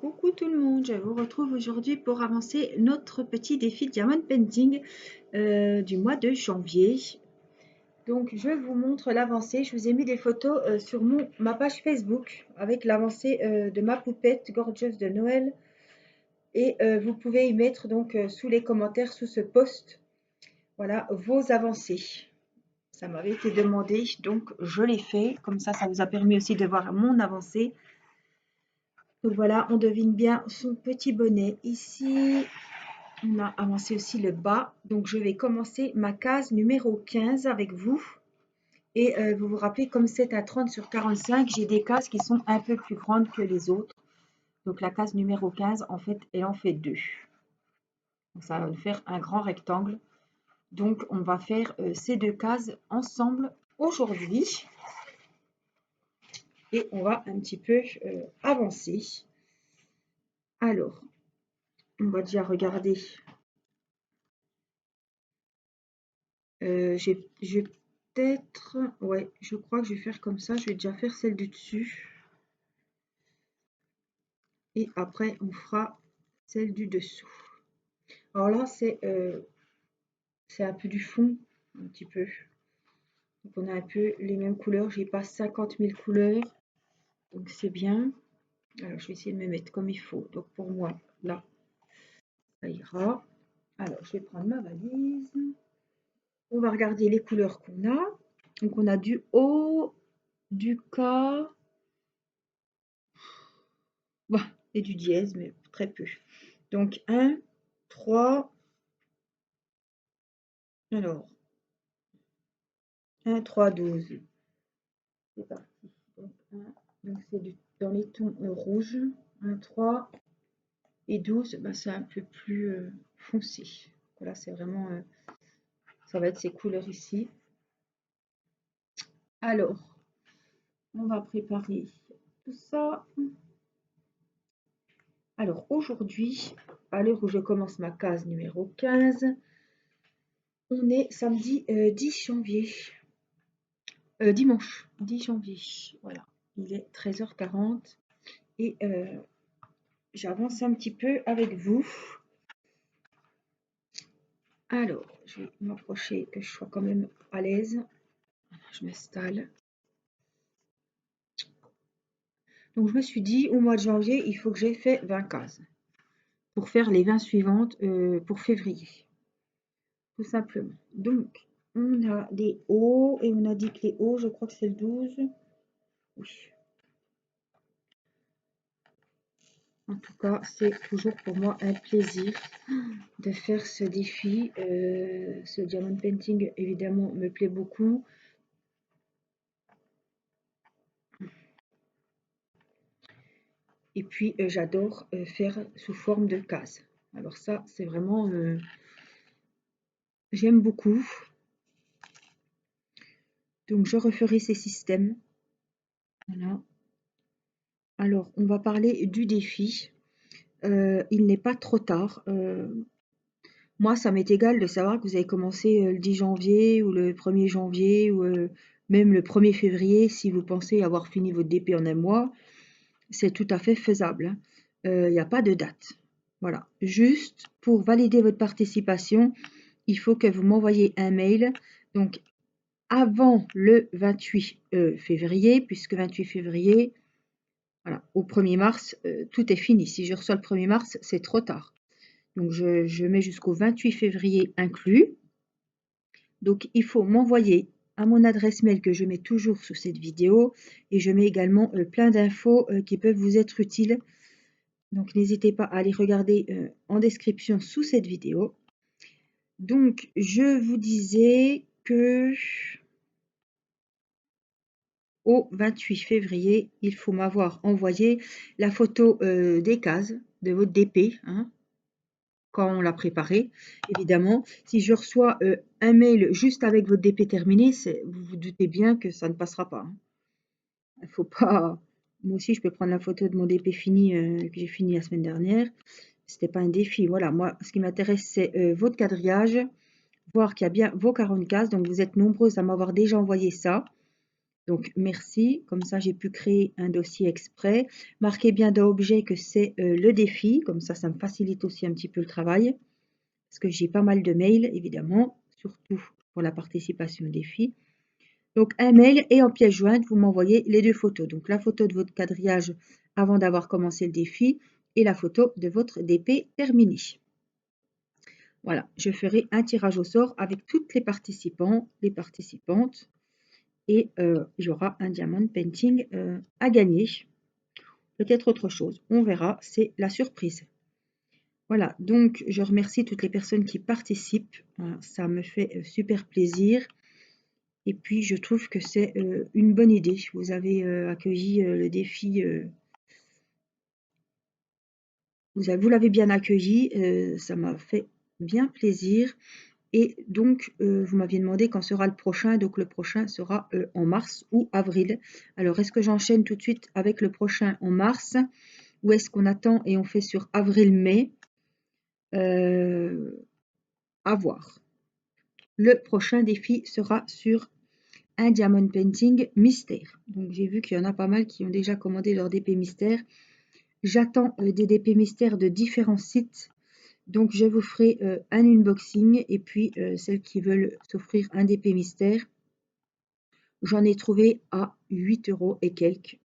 Coucou tout le monde, je vous retrouve aujourd'hui pour avancer notre petit défi Diamond Painting du mois de janvier. Donc je vous montre l'avancée, je vous ai mis des photos sur ma page Facebook avec l'avancée de ma poupette Gorgeous de Noël. Et vous pouvez y mettre donc sous les commentaires, sous ce post, voilà vos avancées. Ça m'avait été demandé, donc je l'ai fait, comme ça vous a permis aussi de voir mon avancée. Donc voilà, on devine bien son petit bonnet ici. On a avancé aussi le bas. Donc je vais commencer ma case numéro 15 avec vous. Et vous vous rappelez, comme c'est à 30 sur 45, j'ai des cases qui sont un peu plus grandes que les autres. Donc la case numéro 15, en fait, elle en fait deux. Donc ça va nous faire un grand rectangle. Donc on va faire ces deux cases ensemble aujourd'hui. Et on va un petit peu avancer. Alors, on va déjà regarder. Je vais peut-être, ouais, je crois que je vais faire comme ça. Je vais déjà faire celle du dessus. Et après, on fera celle du dessous. Alors là, c'est un peu du fond, un petit peu. Donc on a un peu les mêmes couleurs. J'ai pas 50 000 couleurs. Donc c'est bien. Alors je vais essayer de me mettre comme il faut. Donc pour moi, là, ça ira. Alors je vais prendre ma valise. On va regarder les couleurs qu'on a. Donc on a du haut, du cas. Bon, et du dièse, mais très peu. Donc 1, 3. Alors, 1, 3, 12. C'est parti. Donc, donc c'est dans les tons rouges. 1, 3 et 12, ben, c'est un peu plus foncé. Voilà, c'est vraiment, ça va être ces couleurs ici. Alors, on va préparer tout ça. Alors, aujourd'hui, à l'heure où je commence ma case numéro 15, on est samedi 10 janvier. Dimanche 10 janvier. Voilà, il est 13h40 et j'avance un petit peu avec vous. Alors, je vais m'approcher, que je sois quand même à l'aise. Je m'installe. Donc, je me suis dit, au mois de janvier, il faut que j'ai fait 20 cases pour faire les 20 suivantes pour février. Tout simplement. Donc, on a des hauts et on a dit que les hauts, je crois que c'est le 12. Oui. En tout cas, c'est toujours pour moi un plaisir de faire ce défi. Ce diamond painting, évidemment, me plaît beaucoup. Et puis, j'adore faire sous forme de cases. Alors ça, c'est vraiment... j'aime beaucoup. Donc, je referai ces systèmes. Voilà. Alors, on va parler du défi. Il n'est pas trop tard. Moi, ça m'est égal de savoir que vous avez commencé le 10 janvier ou le 1er janvier ou même le 1er février si vous pensez avoir fini votre DP en un mois. C'est tout à fait faisable. Il n'y a pas de date. Voilà. Juste pour valider votre participation, il faut que vous m'envoyiez un mail. Donc, avant le 28 février, puisque 28 février, voilà, au 1er mars, tout est fini. Si je reçois le 1er mars, c'est trop tard. Donc, je mets jusqu'au 28 février inclus. Donc, il faut m'envoyer à mon adresse mail que je mets toujours sous cette vidéo. Et je mets également plein d'infos qui peuvent vous être utiles. Donc, n'hésitez pas à aller regarder en description sous cette vidéo. Donc, je vous disais que au 28 février, il faut m'avoir envoyé la photo des cases de votre DP, hein, quand on l'a préparé, évidemment. Si je reçois un mail juste avec votre DP terminé, vous vous doutez bien que ça ne passera pas. Hein. Il faut pas... Moi aussi, je peux prendre la photo de mon DP fini que j'ai fini la semaine dernière. C'était pas un défi. Voilà, moi, ce qui m'intéresse, c'est votre quadrillage, voir qu'il y a bien vos 40 cases. Donc, vous êtes nombreuses à m'avoir déjà envoyé ça. Donc merci, comme ça j'ai pu créer un dossier exprès. Marquez bien dans objet que c'est le défi, comme ça me facilite aussi un petit peu le travail. Parce que j'ai pas mal de mails, évidemment, surtout pour la participation au défi. Donc un mail et en pièce jointe, vous m'envoyez les 2 photos. Donc la photo de votre quadrillage avant d'avoir commencé le défi et la photo de votre DP terminé. Voilà, je ferai un tirage au sort avec toutes les participants, les participantes et il y aura un diamond painting à gagner. Peut-être autre chose, on verra, c'est la surprise. Voilà, donc je remercie toutes les personnes qui participent, ça me fait super plaisir. Et puis je trouve que c'est une bonne idée. Vous avez accueilli le défi, vous l'avez bien accueilli, ça m'a fait bien plaisir. Et donc vous m'aviez demandé quand sera le prochain, donc le prochain sera en mars ou avril. Alors est-ce que j'enchaîne tout de suite avec le prochain en mars ou est-ce qu'on attend et on fait sur avril-mai? À voir. Le prochain défi sera sur un diamond painting mystère. Donc j'ai vu qu'il y en a pas mal qui ont déjà commandé leur DP mystère. J'attends des DP mystères de différents sites. Donc je vous ferai un unboxing et puis celles qui veulent s'offrir un DP mystère, j'en ai trouvé à 8 € et quelques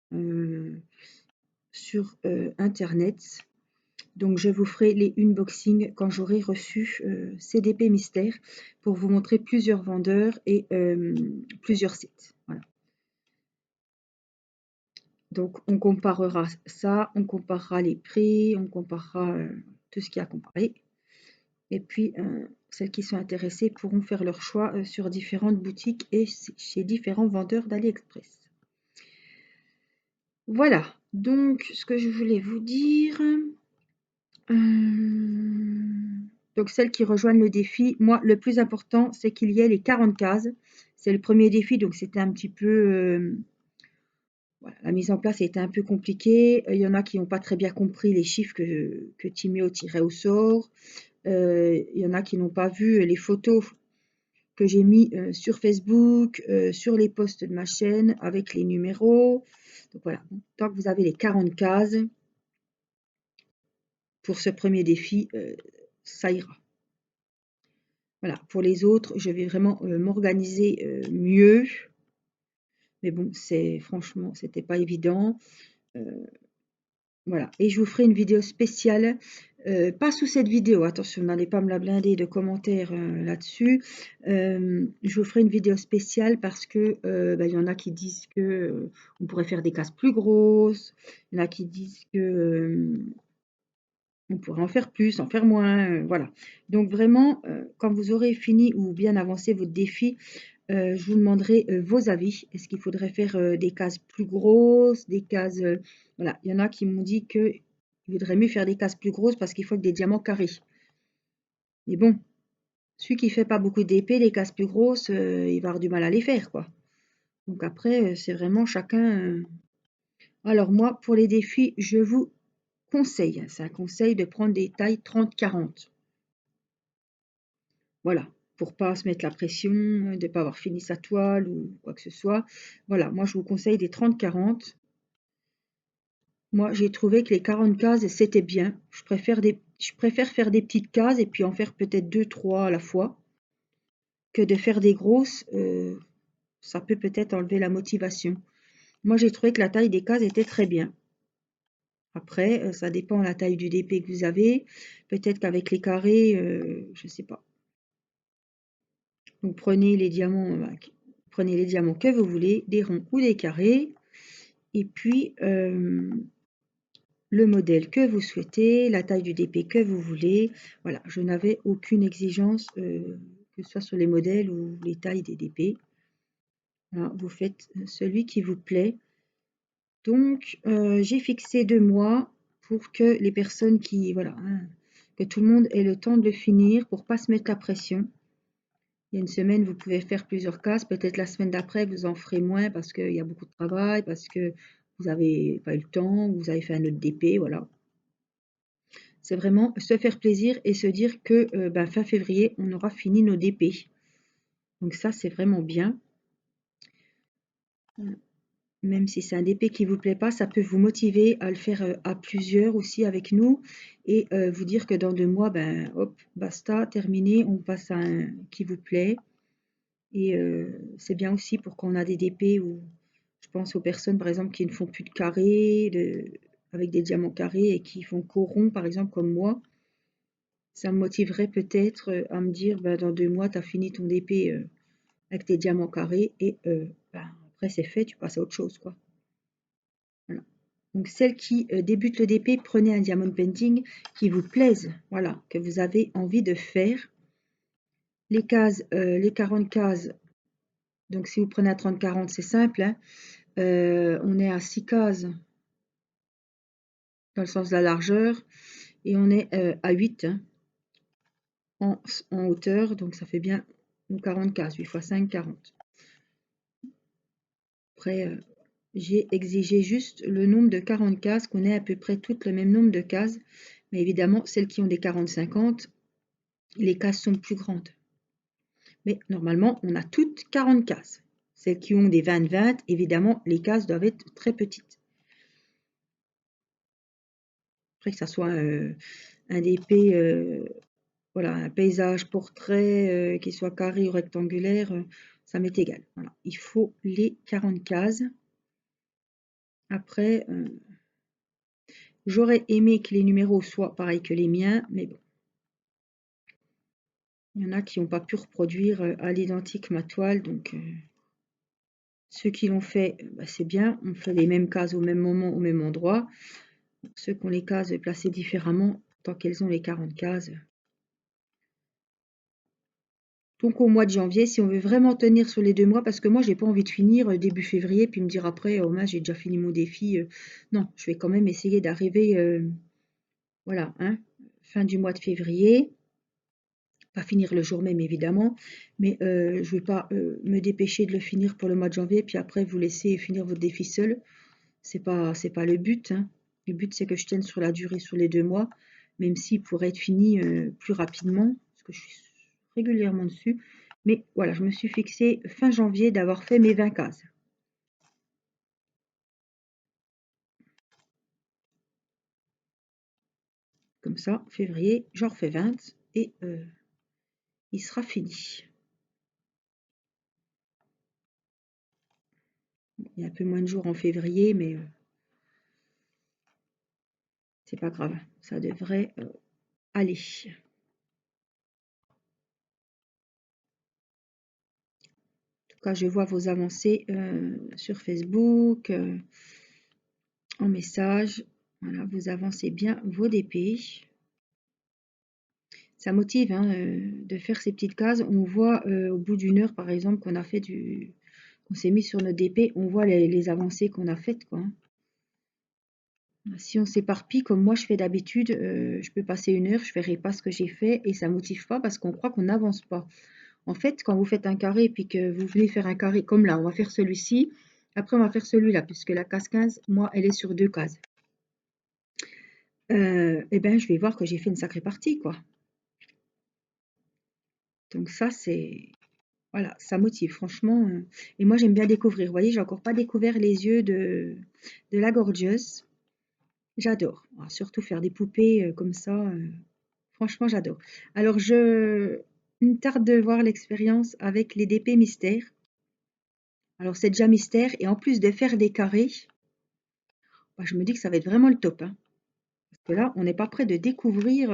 sur internet. Donc je vous ferai les unboxings quand j'aurai reçu ces DP mystères pour vous montrer plusieurs vendeurs et plusieurs sites. Voilà. Donc on comparera ça, on comparera les prix, on comparera tout ce qu'il y a à comparer. Et puis celles qui sont intéressées pourront faire leur choix sur différentes boutiques et chez différents vendeurs d'AliExpress. Voilà, donc ce que je voulais vous dire. Donc celles qui rejoignent le défi, moi le plus important c'est qu'il y ait les 40 cases. C'est le premier défi, donc c'était un petit peu... voilà, la mise en place a été un peu compliquée. Il y en a qui n'ont pas très bien compris les chiffres que Timéo tirait au sort. Il y en a qui n'ont pas vu les photos que j'ai mis sur Facebook, sur les posts de ma chaîne avec les numéros. Donc voilà, tant que vous avez les 40 cases pour ce premier défi, ça ira. Voilà, pour les autres, je vais vraiment m'organiser mieux. Mais bon, franchement, c'était pas évident. Voilà, et je vous ferai une vidéo spéciale, pas sous cette vidéo, attention, n'allez pas me la blinder de commentaires là-dessus. Je vous ferai une vidéo spéciale parce que il y en a qui disent que on pourrait faire des cases plus grosses, il y en a qui disent que on pourrait en faire plus, en faire moins, voilà. Donc vraiment, quand vous aurez fini ou bien avancé votre défi, je vous demanderai vos avis. Est-ce qu'il faudrait faire des cases plus grosses, des cases... voilà, il y en a qui m'ont dit qu'il vaudrait mieux faire des cases plus grosses parce qu'il faut que des diamants carrés. Mais bon, celui qui fait pas beaucoup d'épées, les cases plus grosses, il va avoir du mal à les faire, quoi. Donc après, c'est vraiment chacun... Alors moi, pour les défis, je vous conseille, c'est un conseil de prendre des tailles 30-40. Voilà, pour pas se mettre la pression, de ne pas avoir fini sa toile ou quoi que ce soit. Voilà, moi je vous conseille des 30-40. Moi j'ai trouvé que les 40 cases c'était bien. Je préfère faire des petites cases et puis en faire peut-être 2-3 à la fois que de faire des grosses. Ça peut peut-être enlever la motivation. Moi j'ai trouvé que la taille des cases était très bien. Après, ça dépend de la taille du DP que vous avez. Peut-être qu'avec les carrés, je ne sais pas. Donc prenez les diamants que vous voulez, des ronds ou des carrés, et puis le modèle que vous souhaitez, la taille du DP que vous voulez. Voilà, je n'avais aucune exigence, que ce soit sur les modèles ou les tailles des DP. Voilà, vous faites celui qui vous plaît. Donc j'ai fixé 2 mois pour que les personnes qui, voilà, hein, que tout le monde ait le temps de le finir pour pas se mettre la pression. Il y a une semaine, vous pouvez faire plusieurs cases. Peut-être la semaine d'après, vous en ferez moins parce qu'il y a beaucoup de travail, parce que vous n'avez pas eu le temps, vous avez fait un autre DP, voilà. C'est vraiment se faire plaisir et se dire que fin février, on aura fini nos DP. Donc ça, c'est vraiment bien. Voilà. Même si c'est un DP qui vous plaît pas, ça peut vous motiver à le faire à plusieurs aussi avec nous et vous dire que dans 2 mois, ben hop, basta, terminé, on passe à un qui vous plaît. Et c'est bien aussi pour quand on a des DP où je pense aux personnes par exemple qui ne font plus de carrés, avec des diamants carrés et qui font qu'au rond par exemple comme moi. Ça me motiverait peut-être à me dire, ben, dans 2 mois, tu as fini ton DP avec tes diamants carrés et ben, après c'est fait, tu passes à autre chose, quoi. Voilà. Donc celles qui débutent le DP, prenez un diamond painting qui vous plaise, voilà, que vous avez envie de faire. Les cases, les 40 cases, donc si vous prenez un 30-40, c'est simple, hein. On est à 6 cases dans le sens de la largeur et on est à 8 hein, en hauteur, donc ça fait bien 40 cases, 8 x 5, 40. Après, j'ai exigé juste le nombre de 40 cases, qu'on ait à peu près toutes le même nombre de cases. Mais évidemment, celles qui ont des 40-50, les cases sont plus grandes. Mais normalement, on a toutes 40 cases. Celles qui ont des 20-20, évidemment, les cases doivent être très petites. Après que ça soit un DP, voilà, un paysage, portrait, qui soit carré ou rectangulaire, ça m'est égal. Voilà. Il faut les 40 cases. Après, j'aurais aimé que les numéros soient pareils que les miens, mais bon. Il y en a qui n'ont pas pu reproduire à l'identique ma toile, donc ceux qui l'ont fait, bah, c'est bien, on fait les mêmes cases au même moment, au même endroit. Ceux qui ont les cases placées différemment, tant qu'elles ont les 40 cases. Donc au mois de janvier, si on veut vraiment tenir sur les 2 mois, parce que moi j'ai pas envie de finir début février, puis me dire après, oh mince, j'ai déjà fini mon défi. Non, je vais quand même essayer d'arriver, voilà, hein, fin du mois de février. Pas finir le jour même évidemment, mais je ne vais pas me dépêcher de le finir pour le mois de janvier, puis après vous laisser finir votre défi seul. C'est pas le but, hein. Le but c'est que je tienne sur la durée, sur les 2 mois, même s'il pourrait être fini plus rapidement, parce que je suis régulièrement dessus. Mais voilà, je me suis fixé fin janvier d'avoir fait mes 20 cases. Comme ça, février, j'en refais 20 et il sera fini. Il y a un peu moins de jours en février, mais c'est pas grave, ça devrait aller. En tout cas, je vois vos avancées sur Facebook, en message. Voilà, vous avancez bien vos DP. Ça motive hein, de faire ces petites cases. On voit au bout d'une heure, par exemple, qu'on s'est mis sur notre DP, on voit les avancées qu'on a faites, quoi. Si on s'éparpille comme moi je fais d'habitude, je peux passer une heure, je ne verrai pas ce que j'ai fait et ça ne motive pas parce qu'on croit qu'on n'avance pas. En fait, quand vous faites un carré et puis que vous venez faire un carré comme là, on va faire celui-ci, après on va faire celui-là, puisque la case 15, moi, elle est sur 2 cases. Et ben, je vais voir que j'ai fait une sacrée partie, quoi. Donc ça, c'est... Voilà, ça motive, franchement. Et moi, j'aime bien découvrir. Vous voyez, j'ai encore pas découvert les yeux de la Gorgeous. J'adore. Alors, surtout faire des poupées comme ça. Franchement, j'adore. Alors, il me tarde de voir l'expérience avec les DP mystères. Alors, c'est déjà mystère. Et en plus de faire des carrés, bah, je me dis que ça va être vraiment le top, hein. Parce que là, on n'est pas prêt de découvrir.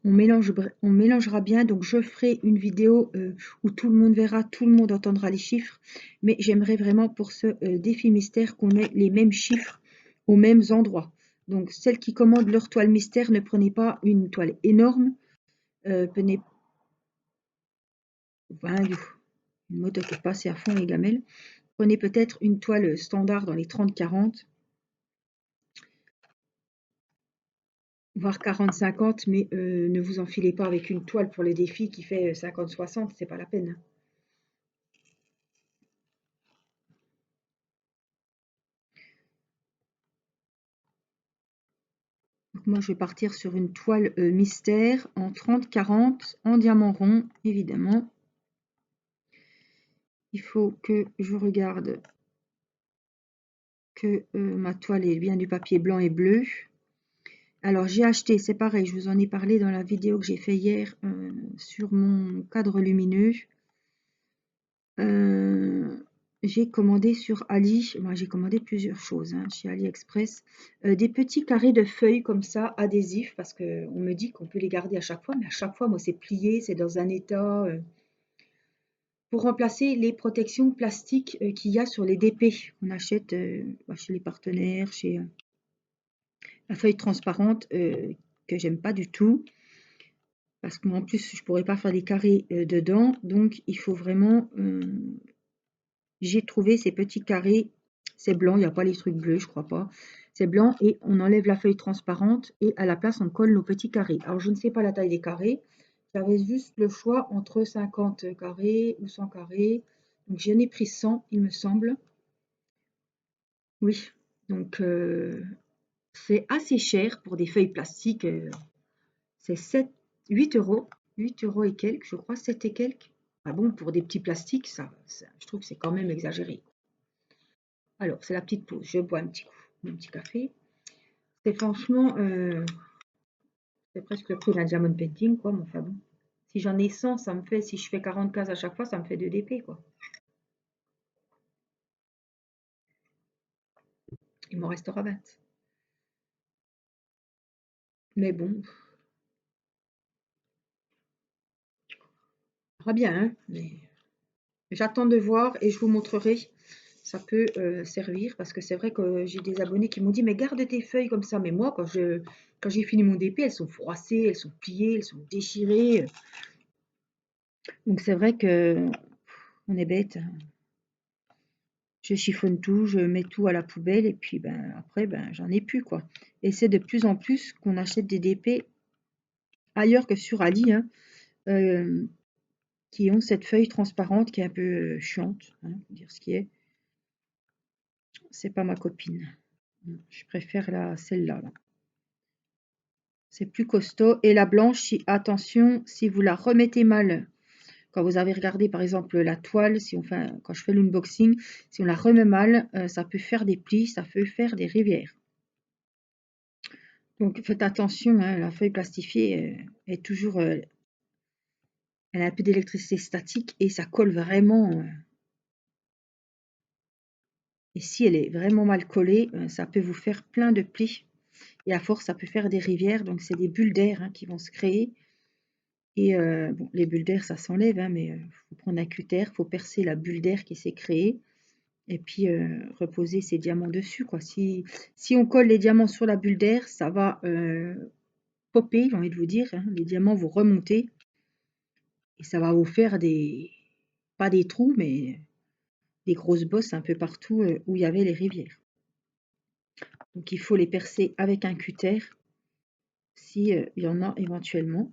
On mélangera bien. Donc, je ferai une vidéo où tout le monde verra, tout le monde entendra les chiffres. Mais j'aimerais vraiment pour ce défi mystère qu'on ait les mêmes chiffres aux mêmes endroits. Donc, celles qui commandent leur toile mystère, ne prenez pas une toile énorme. Prenez... Voilà, une moto qui est passée à fond les gamelles. Prenez peut-être une toile standard dans les 30-40. Voire 40-50, mais ne vous enfilez pas avec une toile pour le défi qui fait 50-60, c'est pas la peine. Donc moi, je vais partir sur une toile mystère en 30-40, en diamant rond, évidemment. il faut que je regarde que ma toile est bien du papier blanc et bleu. Alors j'ai acheté, c'est pareil, je vous en ai parlé dans la vidéo que j'ai fait hier sur mon cadre lumineux. J'ai commandé sur Ali, moi j'ai commandé plusieurs choses hein, chez AliExpress, des petits carrés de feuilles comme ça, adhésifs, parce qu'on me dit qu'on peut les garder à chaque fois, mais à chaque fois, moi c'est plié, c'est dans un état, pour remplacer les protections plastiques qu'il y a sur les DP qu'on achète chez les partenaires, chez la feuille transparente que j'aime pas du tout, parce que moi en plus je pourrais pas faire des carrés dedans, donc il faut vraiment j'ai trouvé ces petits carrés, c'est blanc, il n'y a pas les trucs bleus, je crois pas. C'est blanc et on enlève la feuille transparente et à la place on colle nos petits carrés. Alors je ne sais pas la taille des carrés, j'avais juste le choix entre 50 carrés ou 100 carrés. Donc j'en ai pris 100, il me semble. Oui, donc c'est assez cher pour des feuilles plastiques. C'est 7, 8 euros, 8 euros et quelques, je crois, 7 et quelques. Ah bon, pour des petits plastiques, je trouve que c'est quand même exagéré. Alors, c'est la petite pause. Je bois un petit coup, mon petit café. C'est franchement, c'est presque le prix d'un diamond painting, quoi. Mais enfin bon. Si j'en ai 100, ça me fait, si je fais 40 cases à chaque fois, ça me fait 2 DP, quoi. Il m'en restera 20. Mais bon, on verra bien, hein. Mais j'attends de voir et je vous montrerai. Ça peut servir parce que c'est vrai que j'ai des abonnés qui m'ont dit mais garde tes feuilles comme ça. Mais moi, quand j'ai fini mon DP, elles sont froissées, elles sont pliées, elles sont déchirées. Donc c'est vrai que on est bête. Je chiffonne tout, je mets tout à la poubelle et puis ben après ben j'en ai plus quoi. Et c'est de plus en plus qu'on achète des DP ailleurs que sur Ali, hein, euh, qui ont cette feuille transparente qui est un peu chiante, hein, faut dire ce qui est. C'est pas ma copine. Je préfère celle-là. Là. C'est plus costaud. Et la blanche, attention, si vous la remettez mal, quand vous avez regardé par exemple la toile, quand je fais l'unboxing, si on la remet mal, ça peut faire des plis, ça peut faire des rivières. Donc faites attention, hein, la feuille plastifiée est toujours, elle a un peu d'électricité statique et ça colle vraiment. Et si elle est vraiment mal collée, ça peut vous faire plein de plis. Et à force, ça peut faire des rivières. Donc c'est des bulles d'air hein, qui vont se créer. Et bon, les bulles d'air, ça s'enlève, hein, mais il faut prendre un cutter, il faut percer la bulle d'air qui s'est créée. Et puis reposer ces diamants dessus, quoi. Si on colle les diamants sur la bulle d'air, ça va popper, j'ai envie de vous dire. Hein. Les diamants vont remonter. Et ça va vous faire pas des trous, mais des grosses bosses un peu partout où il y avait les rivières. Donc il faut les percer avec un cutter, si il y en a éventuellement.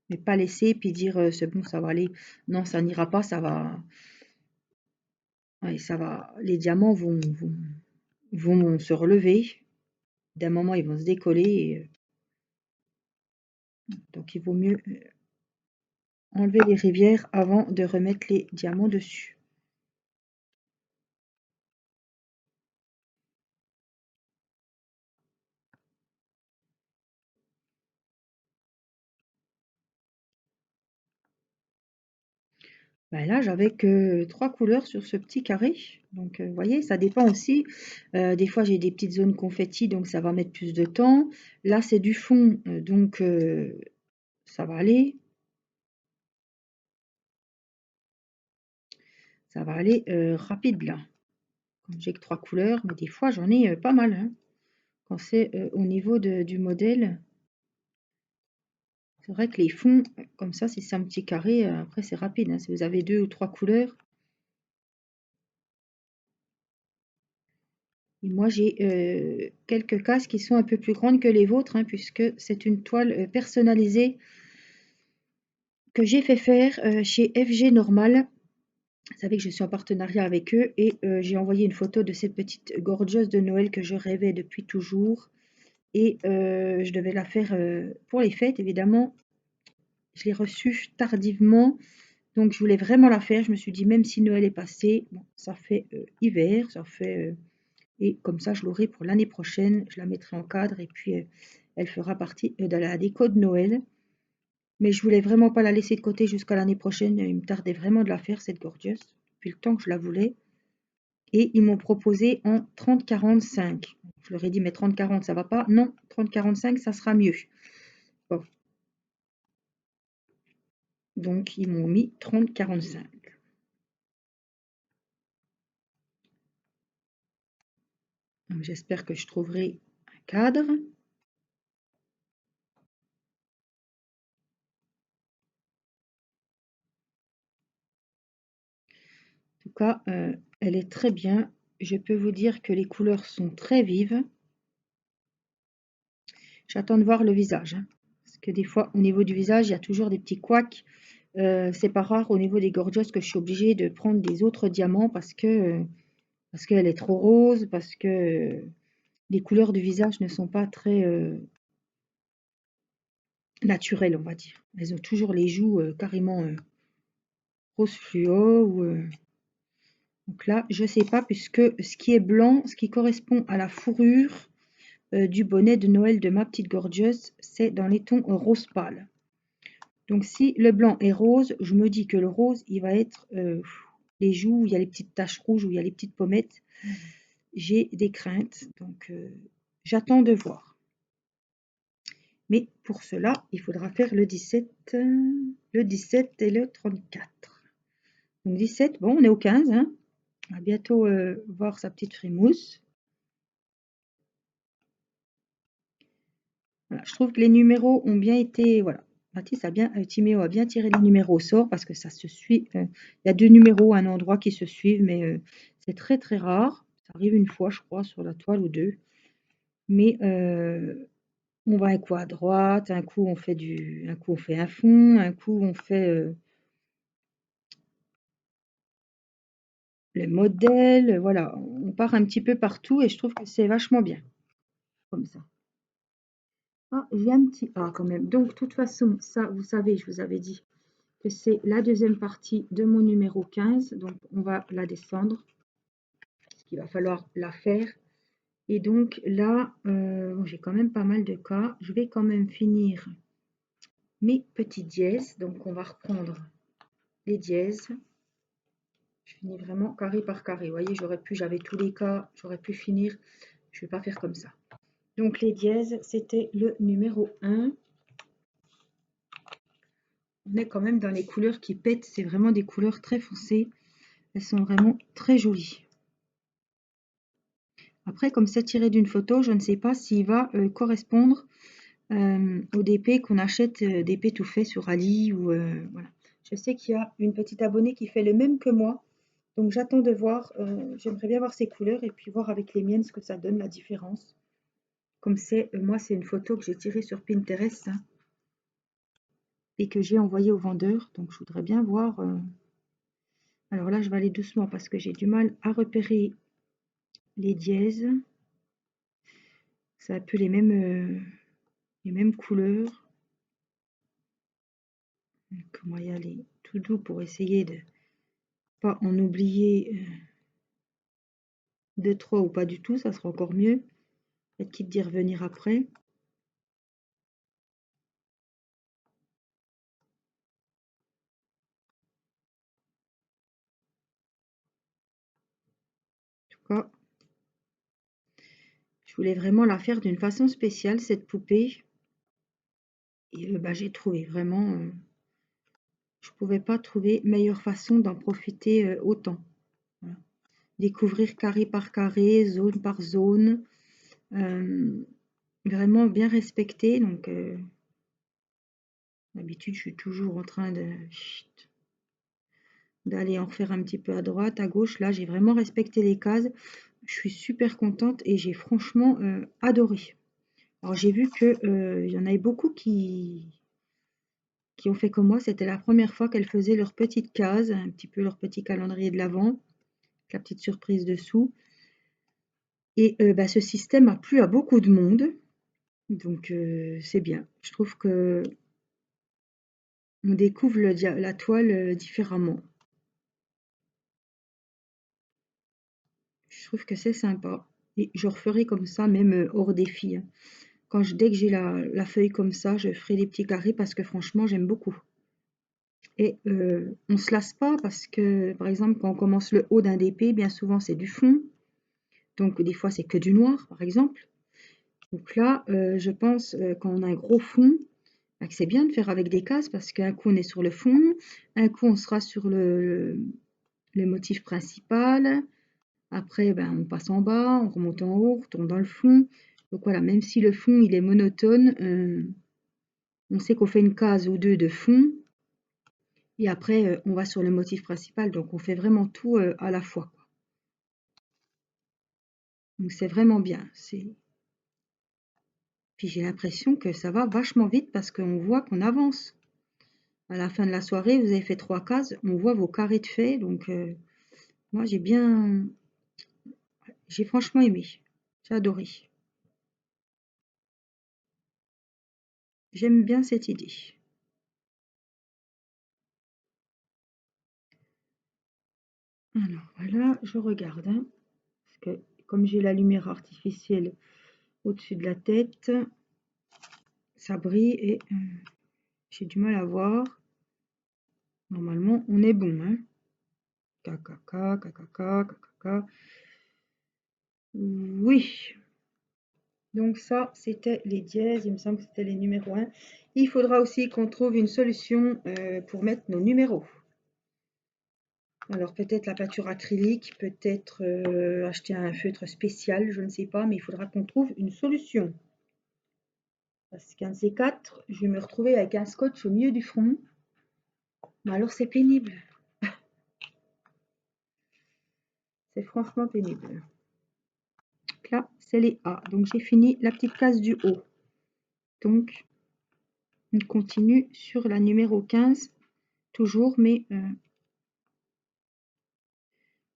Mais pas laisser et puis dire c'est bon, ça va aller. Non, ça n'ira pas, ça va. Ouais, ça va. Les diamants vont se relever. D'un moment, ils vont se décoller. Donc il vaut mieux enlever les rivières avant de remettre les diamants dessus. Ben là, j'avais que 3 couleurs sur ce petit carré. Donc, vous voyez, ça dépend aussi. Des fois, j'ai des petites zones confetti, donc ça va mettre plus de temps. Là, c'est du fond, donc ça va aller. Ça va aller rapide là. Comme j'ai que 3 couleurs, mais des fois, j'en ai pas mal. Hein. Quand c'est au niveau du modèle, c'est vrai que les fonds, comme ça, si c'est un petit carré, après, c'est rapide. Hein. Si vous avez 2 ou 3 couleurs. Et moi, j'ai quelques cases qui sont un peu plus grandes que les vôtres, hein, puisque c'est une toile personnalisée que j'ai fait faire chez FG Normal. Vous savez que je suis en partenariat avec eux et j'ai envoyé une photo de cette petite gorgeuse de Noël que je rêvais depuis toujours. Et je devais la faire pour les fêtes, évidemment. Je l'ai reçue tardivement Donc je voulais vraiment la faire. Je me suis dit, même si Noël est passé, bon, ça fait hiver, ça fait et comme ça je l'aurai pour l'année prochaine. Je la mettrai en cadre et puis elle fera partie de la déco de Noël. Mais je voulais vraiment pas la laisser de côté jusqu'à l'année prochaine. Il me tardait vraiment de la faire cette Gorgeous depuis le temps que je la voulais. Et ils m'ont proposé en 30-45. Je leur ai dit, mais 30-40, ça va pas. Non, 30-45, ça sera mieux. Bon. Donc, ils m'ont mis 30-45. J'espère que je trouverai un cadre. En tout cas, elle est très bien. Je peux vous dire que les couleurs sont très vives. J'attends de voir le visage, hein, parce que des fois, au niveau du visage, il y a toujours des petits couacs. C'est pas rare au niveau des Gorgeous que je suis obligée de prendre des autres diamants parce qu'elle est trop rose, parce que les couleurs du visage ne sont pas très naturelles, on va dire. Elles ont toujours les joues carrément rose fluo. Donc là, je sais pas, puisque ce qui est blanc, ce qui correspond à la fourrure du bonnet de Noël de ma petite Gorgeous, c'est dans les tons rose pâle. Donc si le blanc est rose, je me dis que le rose, il va être les joues où il y a les petites taches rouges, où il y a les petites pommettes. J'ai des craintes, donc j'attends de voir. Mais pour cela, il faudra faire le 17 et le 34. Donc 17, bon, on est au 15, hein. On va bientôt voir sa petite frimousse. Voilà, je trouve que les numéros ont bien été, voilà. Mathis a bien, Timéo a bien tiré les numéros au sort parce que ça se suit. Il y a deux numéros à un endroit qui se suivent, mais c'est très très rare. Ça arrive une fois, je crois, sur la toile ou deux. Mais on va un coup à droite, un coup on fait un fond, un coup on fait le modèle, voilà, on part un petit peu partout et je trouve que c'est vachement bien comme ça. Ah, j'ai un petit A quand même. Donc, de toute façon, ça, vous savez, je vous avais dit que c'est la deuxième partie de mon numéro 15. Donc, on va la descendre, parce qu'il va falloir la faire. Et donc là, bon, j'ai quand même pas mal de cas. Je vais quand même finir mes petits dièses. Donc, on va reprendre les dièses. Je finis vraiment carré par carré. Vous voyez, j'avais tous les cas, j'aurais pu finir. Je ne vais pas faire comme ça. Donc les dièses, c'était le numéro 1. On est quand même dans les couleurs qui pètent. C'est vraiment des couleurs très foncées. Elles sont vraiment très jolies. Après, comme c'est tiré d'une photo, je ne sais pas s'il va correspondre au DP qu'on achète, DP tout fait sur Ali. Voilà. Je sais qu'il y a une petite abonnée qui fait le même que moi. Donc j'attends de voir, j'aimerais bien voir ces couleurs et puis voir avec les miennes ce que ça donne, la différence. Comme c'est, moi c'est une photo que j'ai tirée sur Pinterest, hein, et que j'ai envoyée au vendeur. Donc je voudrais bien voir. Alors là je vais aller doucement parce que j'ai du mal à repérer les dièses. C'est un peu les mêmes couleurs. Donc on va y aller tout doux pour essayer de pas en oublier deux, trois ou pas du tout, ça sera encore mieux. Peut-être quitte d'y revenir après. En tout cas, je voulais vraiment la faire d'une façon spéciale, cette poupée. Et bah, j'ai trouvé vraiment, je ne pouvais pas trouver meilleure façon d'en profiter autant. Voilà. Découvrir carré par carré, zone par zone, vraiment bien respecté. Donc, d'habitude, je suis toujours en train d'aller en faire un petit peu à droite, à gauche. Là, j'ai vraiment respecté les cases. Je suis super contente et j'ai franchement adoré. Alors, j'ai vu qu'il y en avait beaucoup qui ont fait comme moi. C'était la première fois qu'elles faisaient leur petite case, un petit peu leur petit calendrier de l'Avent, la petite surprise dessous. Et bah, ce système a plu à beaucoup de monde. Donc, c'est bien. Je trouve que on découvre la toile différemment. Je trouve que c'est sympa. Et je referai comme ça, même hors défi, hein. Dès que j'ai la feuille comme ça, je ferai des petits carrés parce que franchement, j'aime beaucoup. Et on se lasse pas parce que, par exemple, quand on commence le haut d'un DP, bien souvent c'est du fond. Donc des fois c'est que du noir, par exemple. Donc là, je pense, quand on a un gros fond, bah, que c'est bien de faire avec des cases parce qu'un coup on est sur le fond, un coup on sera sur le motif principal. Après, ben, on passe en bas, on remonte en haut, on retourne dans le fond. Donc voilà, même si le fond il est monotone, on sait qu'on fait une case ou deux de fond. Et après, on va sur le motif principal. Donc on fait vraiment tout à la fois, quoi. Donc c'est vraiment bien. Puis j'ai l'impression que ça va vachement vite parce qu'on voit qu'on avance. À la fin de la soirée, vous avez fait 3 cases, on voit vos carrés de fait. Donc moi j'ai franchement aimé. J'ai adoré. J'aime bien cette idée. Alors voilà, je regarde, hein, parce que comme j'ai la lumière artificielle au-dessus de la tête, ça brille et j'ai du mal à voir. Normalement, on est bon, hein. Kakaka, kakaka, kakaka. Oui. Donc ça, c'était les dièses. Il me semble que c'était les numéros 1. Il faudra aussi qu'on trouve une solution pour mettre nos numéros. Alors peut-être la peinture acrylique, peut-être acheter un feutre spécial, je ne sais pas, mais il faudra qu'on trouve une solution. Parce qu'un de ces quatre, je vais me retrouver avec un scotch au milieu du front. Mais alors c'est pénible. C'est franchement pénible. Donc là, c'est les A. Donc j'ai fini la petite case du haut. Donc on continue sur la numéro 15, toujours, mais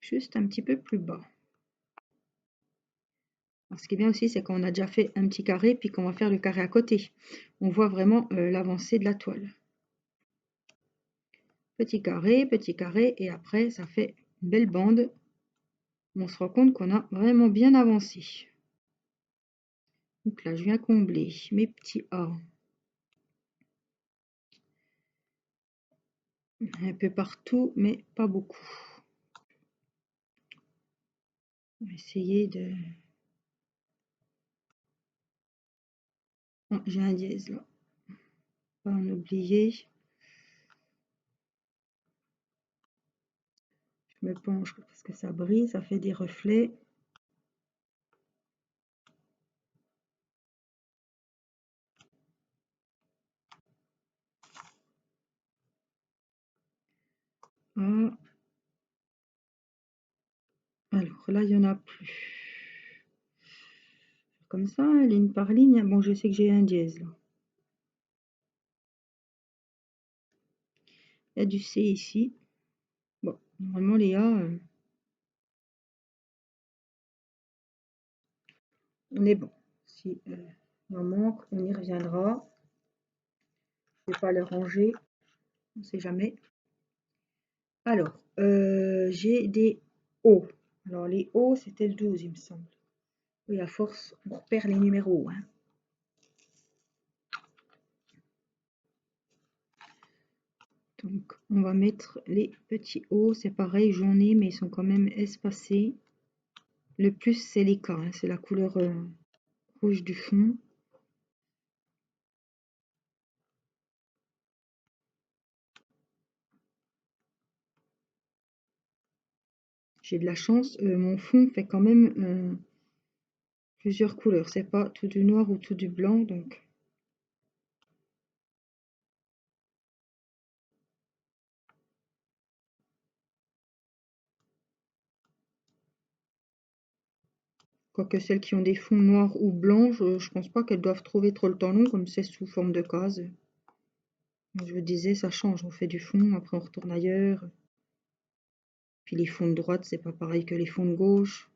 juste un petit peu plus bas. Alors, ce qui est bien aussi, c'est qu'on a déjà fait un petit carré, puis qu'on va faire le carré à côté. On voit vraiment l'avancée de la toile. Petit carré, et après, ça fait une belle bande. On se rend compte qu'on a vraiment bien avancé. Donc là, je viens combler mes petits A un peu partout, mais pas beaucoup. On va essayer de... Oh, j'ai un dièse là. Pas en oublier. Je me penche parce que ça brille, ça fait des reflets. Ah. Alors là, il n'y en a plus. Comme ça, ligne par ligne. Bon, je sais que j'ai un dièse là. Il y a du C ici. Bon, normalement, les A, on est bon. Si il en manque, on y reviendra. Je ne vais pas le ranger. On ne sait jamais. Alors, j'ai des O. Alors, les O, c'était le 12, il me semble. Oui, à force, on repère les numéros, hein. Donc, on va mettre les petits O. C'est pareil, j'en ai, mais ils sont quand même espacés. Le plus, c'est les K, hein, c'est la couleur rouge du fond. J'ai de la chance, mon fond fait quand même plusieurs couleurs. C'est pas tout du noir ou tout du blanc, donc quoique celles qui ont des fonds noirs ou blancs, je pense pas qu'elles doivent trouver trop le temps long, comme c'est sous forme de case. Je vous disais, ça change, on fait du fond, après on retourne ailleurs. Puis les fonds de droite, c'est pas pareil que les fonds de gauche.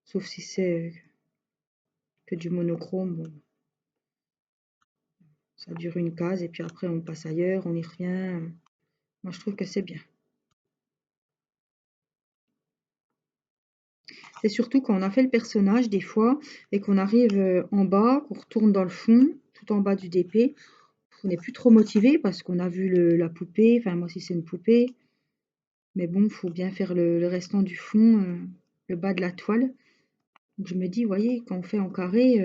Sauf si c'est que du monochrome. Bon. Ça dure une case et puis après on passe ailleurs, on y revient. Moi je trouve que c'est bien. C'est surtout quand on a fait le personnage des fois et qu'on arrive en bas, qu'on retourne dans le fond, tout en bas du DP, on n'est plus trop motivé parce qu'on a vu la poupée, enfin moi aussi c'est une poupée, mais bon, il faut bien faire le restant du fond, le bas de la toile. Donc je me dis, vous voyez, quand on fait en carré,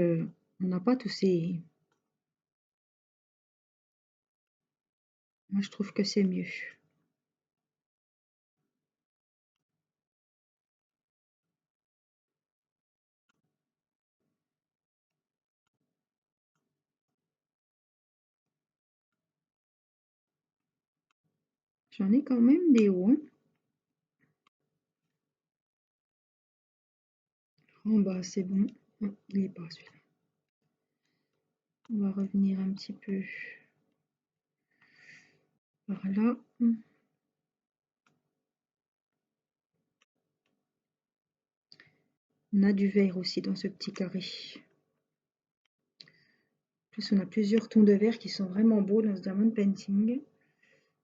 on n'a pas tous ces... Moi je trouve que c'est mieux. J'en ai quand même des hauts, hein. En bas c'est bon. Non, il n'est pas celui-là. On va revenir un petit peu par là. On a du vert aussi dans ce petit carré. En plus, on a plusieurs tons de vert qui sont vraiment beaux dans ce diamond painting.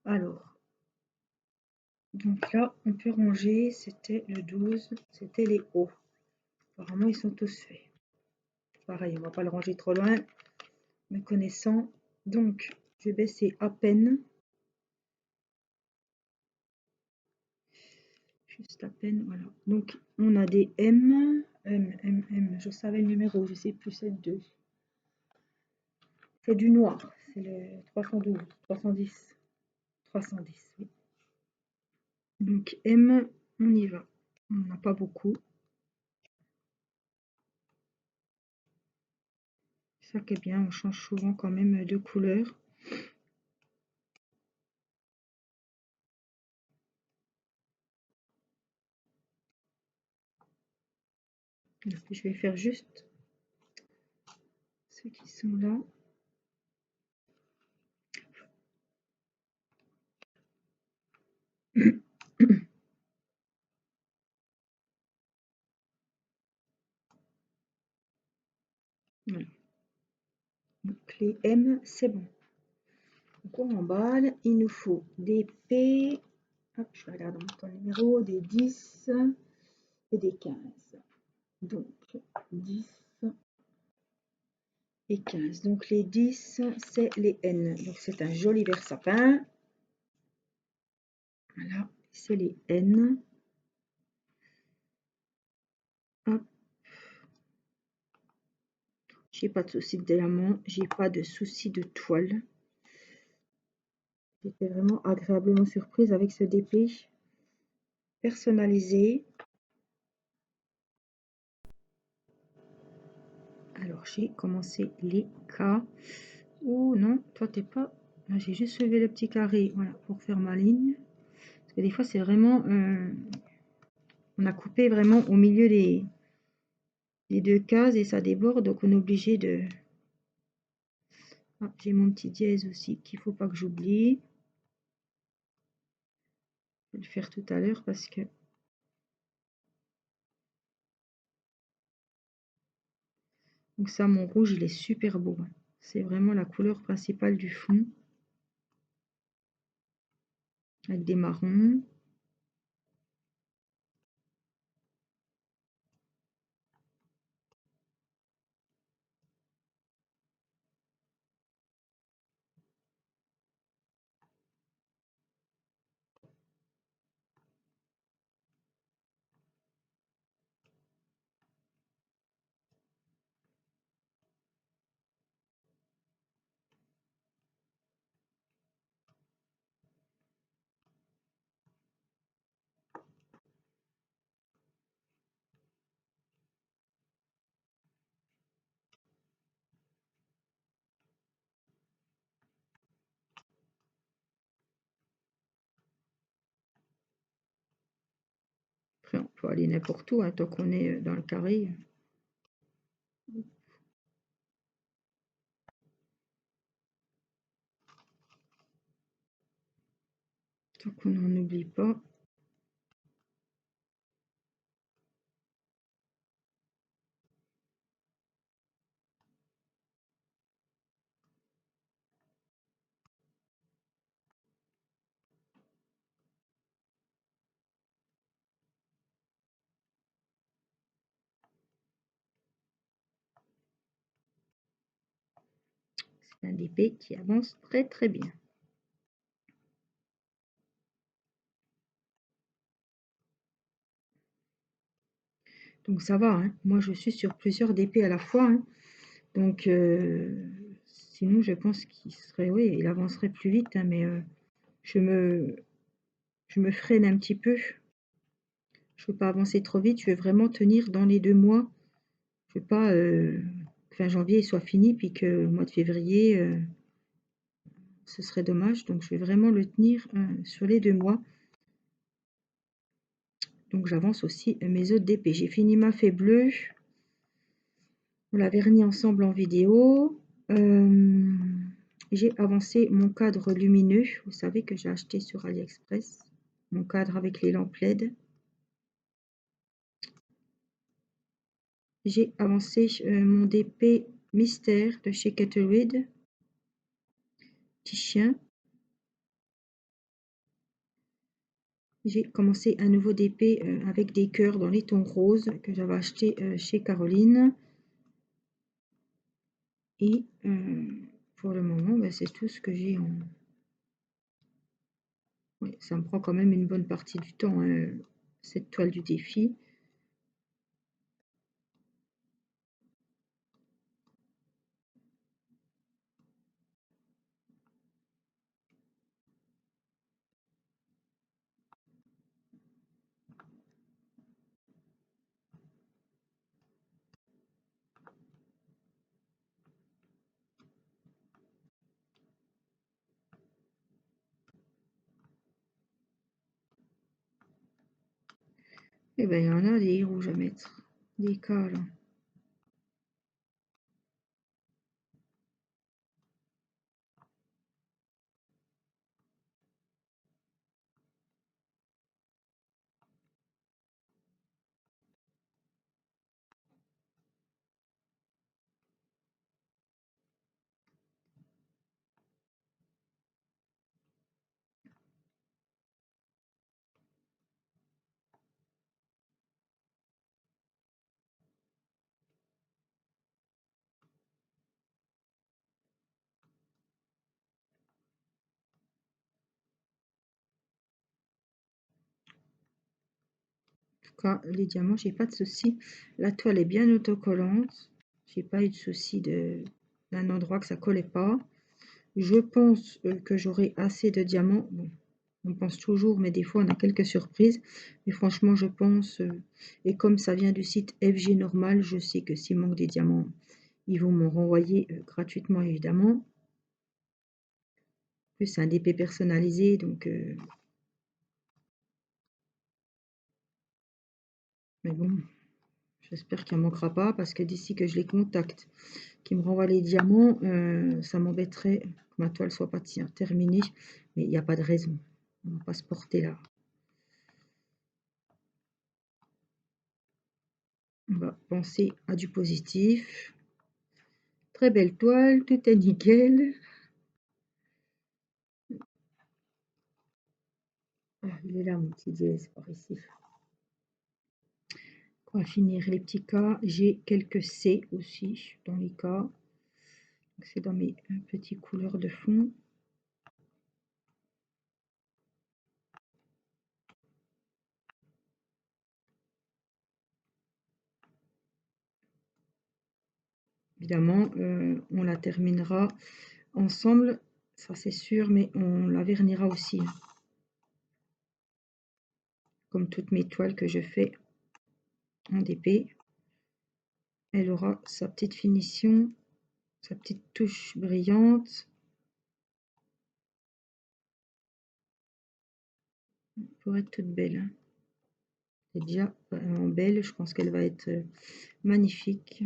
Alors, donc là, on peut ranger, c'était le 12, c'était les hauts. Apparemment, ils sont tous faits. Pareil, on va pas le ranger trop loin, me connaissant. Donc, je vais baisser à peine. Juste à peine, voilà. Donc, on a des M, je savais le numéro, je sais plus, c'est 2. C'est du noir, c'est le 312, 310, 310, oui. Donc M, on y va. On n'en a pas beaucoup. Ça qui est bien, on change souvent quand même de couleur. Je vais faire juste ceux qui sont là. Voilà. Donc les M, c'est bon. Donc on emballe. Il nous faut des P. Hop, je vais regarder mon numéro, des 10 et des 15. Donc 10 et 15. Donc les 10, c'est les N. Donc c'est un joli vert sapin. Voilà, c'est les N. Hop. J'ai pas de souci de diamant, j'ai pas de souci de toile. J'étais vraiment agréablement surprise avec ce DP personnalisé. Alors j'ai commencé les K. Oh non, toi t'es pas... J'ai juste levé le petit carré, voilà, pour faire ma ligne. Parce que des fois c'est vraiment... on a coupé vraiment au milieu des deux cases et ça déborde, donc on est obligé de... Ah, j'ai mon petit dièse aussi qu'il faut pas que j'oublie. Je vais le faire tout à l'heure parce que... Donc ça, mon rouge, il est super beau. C'est vraiment la couleur principale du fond. Avec des marrons. Après, on peut aller n'importe où, hein, tant qu'on est dans le carré. Tant qu'on n'en oublie pas. un DP qui avance très très bien. Donc ça va, hein. Moi je suis sur plusieurs DP à la fois, hein. Donc sinon je pense qu'il serait, oui, il avancerait plus vite, hein, mais je me, je me freine un petit peu. Je veux pas avancer trop vite, je veux vraiment tenir dans les 2 mois. Je veux pas fin janvier soit fini, puis que le mois de février, ce serait dommage. Donc je vais vraiment le tenir sur les 2 mois. Donc j'avance aussi mes autres DP. J'ai fini ma fée bleue. On l'a verni ensemble en vidéo. J'ai avancé mon cadre lumineux. Vous savez que j'ai acheté sur AliExpress. Mon cadre avec les lampes LED. J'ai avancé mon DP mystère de chez Kettleweed. Petit chien. J'ai commencé un nouveau DP avec des cœurs dans les tons roses que j'avais acheté chez Caroline. Et pour le moment, bah, c'est tout ce que j'ai en... Ouais, ça me prend quand même une bonne partie du temps, hein, cette toile du défi. Et ben il y en a des rouges à mettre, des cas là. En tout cas, les diamants, j'ai pas de souci. La toile est bien autocollante. J'ai pas eu de souci d'un endroit que ça collait pas. Je pense que j'aurai assez de diamants. Bon, on pense toujours, mais des fois on a quelques surprises. Mais franchement, je pense, et comme ça vient du site FG Normal, je sais que s'il manque des diamants, ils vont m'en renvoyer gratuitement, évidemment. En plus, c'est un DP personnalisé, donc... mais bon, j'espère qu'il n'en manquera pas, parce que d'ici que je les contacte, qui me renvoient les diamants, ça m'embêterait que ma toile soit pas terminée. Mais il n'y a pas de raison. On ne va pas se porter là. On va penser à du positif. Très belle toile, tout est nickel. Ah, il est là mon petit dièse par ici. On va finir les petits K. J'ai quelques C aussi dans les K. C'est dans mes petits couleurs de fond. Évidemment, on la terminera ensemble, ça c'est sûr, mais on la vernira aussi. Comme toutes mes toiles que je fais en DP. Elle aura sa petite finition, sa petite touche brillante. Pour être toute belle, hein. C'est déjà vraiment belle, je pense qu'elle va être magnifique.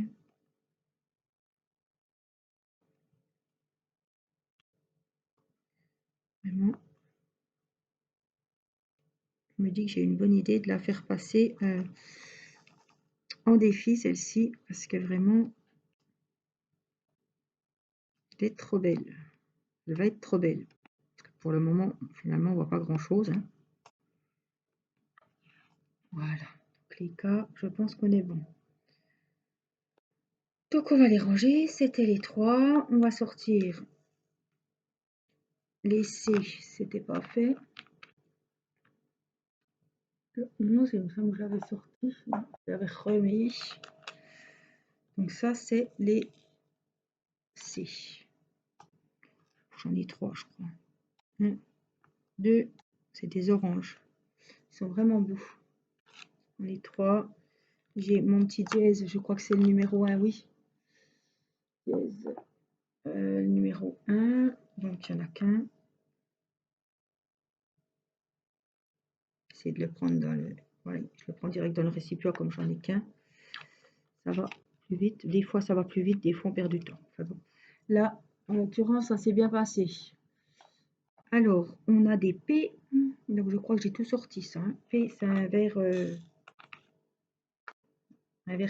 Vraiment. Je me dis que j'ai une bonne idée de la faire passer en défi, celle-ci, parce que vraiment, elle est trop belle. Elle va être trop belle. Parce que pour le moment, finalement, on voit pas grand-chose, hein. Voilà. Donc les cas, je pense qu'on est bon. Donc on va les ranger, c'était les 3. On va sortir les C, c'était pas fait. Non, c'est une femme que j'avais sorti, j'avais remis. Donc ça, c'est les C. J'en ai 3, je crois. 1, 2, c'est des oranges. Ils sont vraiment beaux. J'en ai 3. J'ai mon petit dièse, je crois que c'est le numéro 1, oui. Dièse, le numéro 1. Donc il n'y en a qu'un. Essayer de le prendre dans le... Voilà, je le prends direct dans le récipient comme j'en ai qu'un. Ça va plus vite. Des fois, ça va plus vite. Des fois, on perd du temps. Enfin bon. Là, en l'occurrence, ça s'est bien passé. Alors, on a des P. Donc, je crois que j'ai tout sorti, ça. Hein. P, c'est un verre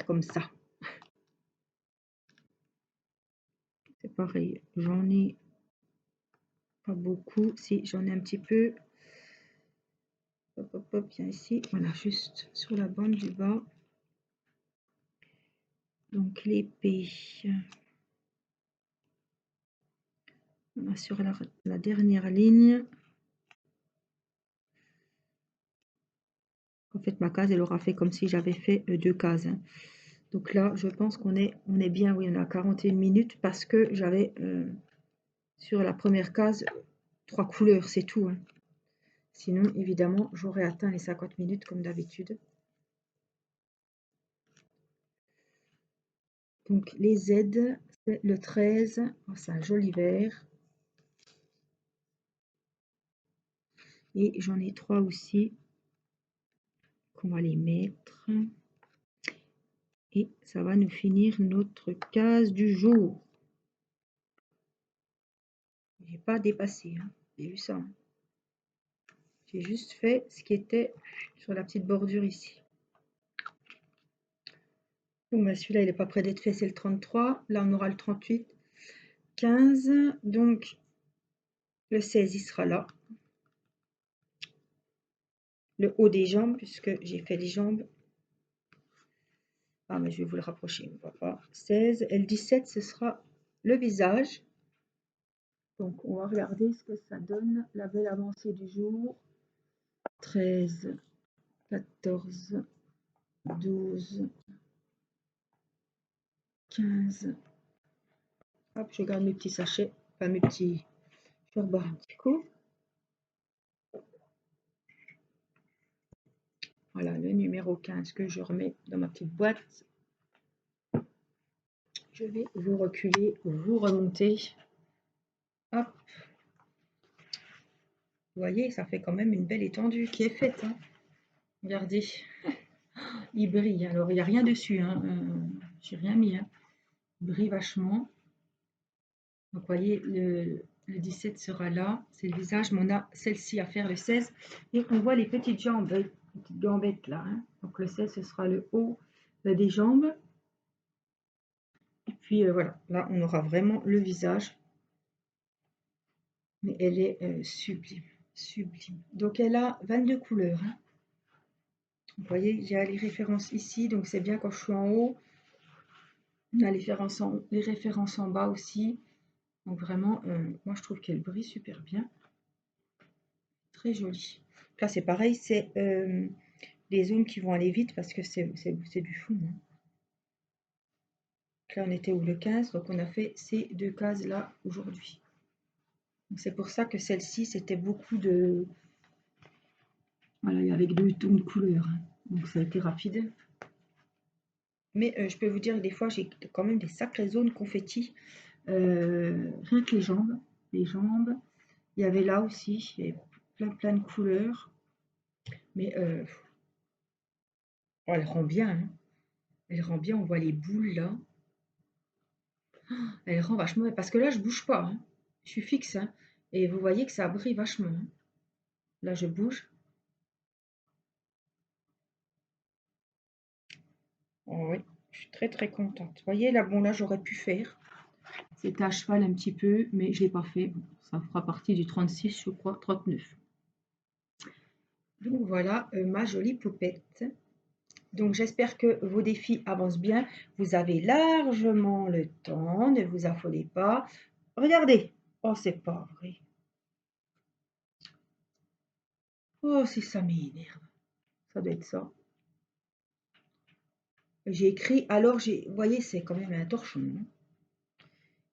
comme ça. C'est pareil. J'en ai pas beaucoup. Si, j'en ai un petit peu. Hop, hop, hop, bien ici. Voilà, juste sur la bande du bas. Donc, les P. On a sur la dernière ligne. En fait, ma case, elle aura fait comme si j'avais fait 2 cases. Hein. Donc là, je pense qu'on est bien. Oui, on a 41 minutes parce que j'avais sur la première case 3 couleurs, c'est tout. Hein. Sinon, évidemment, j'aurais atteint les 50 minutes comme d'habitude. Donc les Z, c'est le 13. Oh, c'est un joli vert. Et j'en ai 3 aussi qu'on va les mettre. Et ça va nous finir notre case du jour. J'ai pas dépassé, hein. J'ai vu ça. Hein. J'ai juste fait ce qui était sur la petite bordure ici. Bon, bah celui-là, il n'est pas prêt d'être fait, c'est le 33. Là, on aura le 38, 15. Donc, le 16, il sera là. Le haut des jambes, puisque j'ai fait les jambes. Ah, mais je vais vous le rapprocher, on ne voit pas. 16. Et le 17, ce sera le visage. Donc, on va regarder ce que ça donne. La belle avancée du jour. 13, 14, 12, 15. Hop, je garde mes petits sachets. Enfin, mes petits... Je vais reboire un petit coup. Voilà, le numéro 15 que je remets dans ma petite boîte. Je vais vous reculer, vous remonter. Hop. Vous voyez, ça fait quand même une belle étendue qui est faite. Hein. Regardez. Il brille. Alors, il n'y a rien dessus. Hein. J'ai rien mis. Hein. Il brille vachement. Donc, vous voyez, le 17 sera là. C'est le visage. Mais on a celle-ci à faire le 16. Et on voit les petites jambes. Les petites gambettes là. Hein. Donc, le 16, ce sera le haut des jambes. Et puis, voilà. Là, on aura vraiment le visage. Mais elle est sublime. Sublime. Donc, elle a 22 couleurs. Hein. Vous voyez, il y a les références ici. Donc, c'est bien quand je suis en haut. On a les références en bas aussi. Donc vraiment, moi je trouve qu'elle brille super bien. Très jolie. Là c'est pareil, c'est les zones qui vont aller vite parce que c'est du fond. Hein. Là on était où le 15, donc on a fait ces 2 cases là aujourd'hui. C'est pour ça que celle-ci c'était beaucoup de... Voilà, avec 2 tons de couleurs. Hein. Donc ça a été rapide. Mais je peux vous dire que des fois j'ai quand même des sacrées zones confetti. Rien que les jambes. Les jambes. Il y avait là aussi, il y avait plein de couleurs. Mais oh, elle rend bien. Hein. Elle rend bien, on voit les boules là. Elle rend vachement bien. Parce que là, je bouge pas. Hein. Je suis fixe. Hein. Et vous voyez que ça brille vachement. Hein. Là, je bouge. Oh, oui, je suis très très contente. Vous voyez, là, bon, là, j'aurais pu faire. C'était à cheval un petit peu, mais je ne l'ai pas fait. Bon, ça fera partie du 36, je crois, 39. Donc voilà ma jolie poupette. Donc, j'espère que vos défis avancent bien. Vous avez largement le temps, ne vous affolez pas. Regardez. Oh, c'est pas vrai. Oh, c'est ça m'énerve. Ça doit être ça. J'ai écrit, alors vous voyez, c'est quand même un torchon, hein.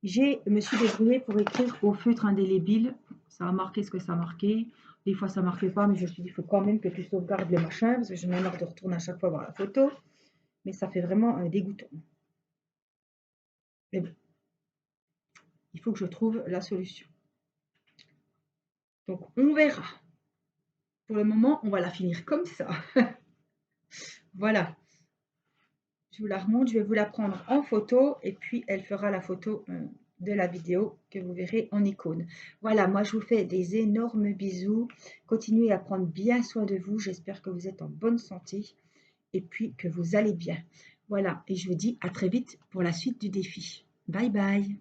Me suis débrouillée pour écrire au feutre indélébile. Ça a marqué ce que ça a marqué. Des fois, ça ne marquait pas, mais je me suis dit, il faut quand même que tu sauvegardes le machin, parce que je m'en marre de retourner à chaque fois voir la photo. Mais ça fait vraiment dégoûtant. Mais bon, il faut que je trouve la solution. Donc, on verra. Pour le moment, on va la finir comme ça. Voilà. Je vous la remonte, je vais vous la prendre en photo et puis elle fera la photo de la vidéo que vous verrez en icône. Voilà, moi je vous fais des énormes bisous. Continuez à prendre bien soin de vous. J'espère que vous êtes en bonne santé et puis que vous allez bien. Voilà, et je vous dis à très vite pour la suite du défi. Bye bye.